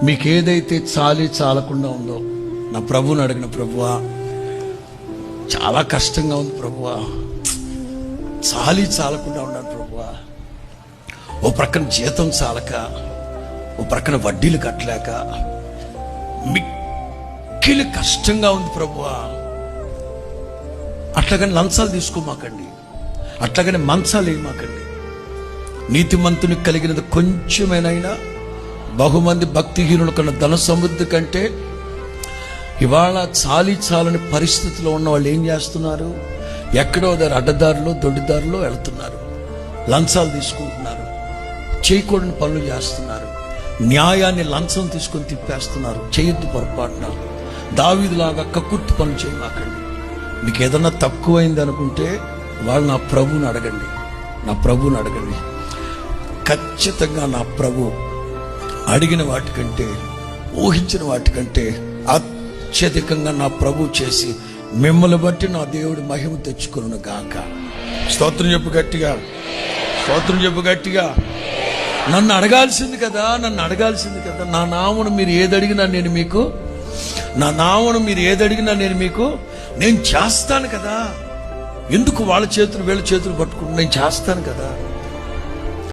మీకు ఏదైతే చాలకుండా ఉందో నా ప్రభువుని అడిగిన, ప్రభువా చాలా కష్టంగా ఉంది ప్రభువా, చాలకుండా ఉన్నాను ప్రభువా, ఓ ప్రక్కన జీతం చాలక, ఓ ప్రక్కన వడ్డీలు కట్టలేక మిక్కిలి కష్టంగా ఉంది ప్రభువా. అట్లాగని లంచాలు తీసుకోమాకండి, అట్లాగని మంచాలు వేయమాకండి. నీతిమంతునికి కలిగినది కొంచెమేనైనా బహుమంది భక్తిహీనుల కన్నా ధన సమృద్ధి కంటే ఇవాళ చాలని పరిస్థితిలో ఉన్న వాళ్ళు ఏం చేస్తున్నారు? ఎక్కడో దారి అడ్డదారిలో దొడ్డిదారిలో వెళ్తున్నారు, లంచాలు తీసుకుంటున్నారు, చేయకూడని పనులు చేస్తున్నారు, న్యాయాన్ని లంచం తీసుకొని తిప్పేస్తున్నారు. చేయొద్దు పొరపాటున. దావీదులాగా కక్కుర్తి పనులు చేయమాకండి. మీకు ఏదన్నా తక్కువైంది అనుకుంటే వాళ్ళు నా ప్రభువుని అడగండి. ఖచ్చితంగా నా ప్రభు అడిగిన వాటికంటే, ఊహించిన వాటికంటే అత్యధికంగా నా ప్రభు చేసి మిమ్మల్ని బట్టి నా దేవుడి మహిమ తెచ్చుకొనును గాక. స్తోత్రం చెప్పు గట్టిగా. నన్ను అడగాల్సింది కదా. నా నామను మీరు ఏదడిగినా నేను మీకు నేను చేస్తాను కదా. ఎందుకు వాళ్ళ చేతులు వీళ్ళ చేతులు పట్టుకుంటూ నేను చేస్తాను కదా.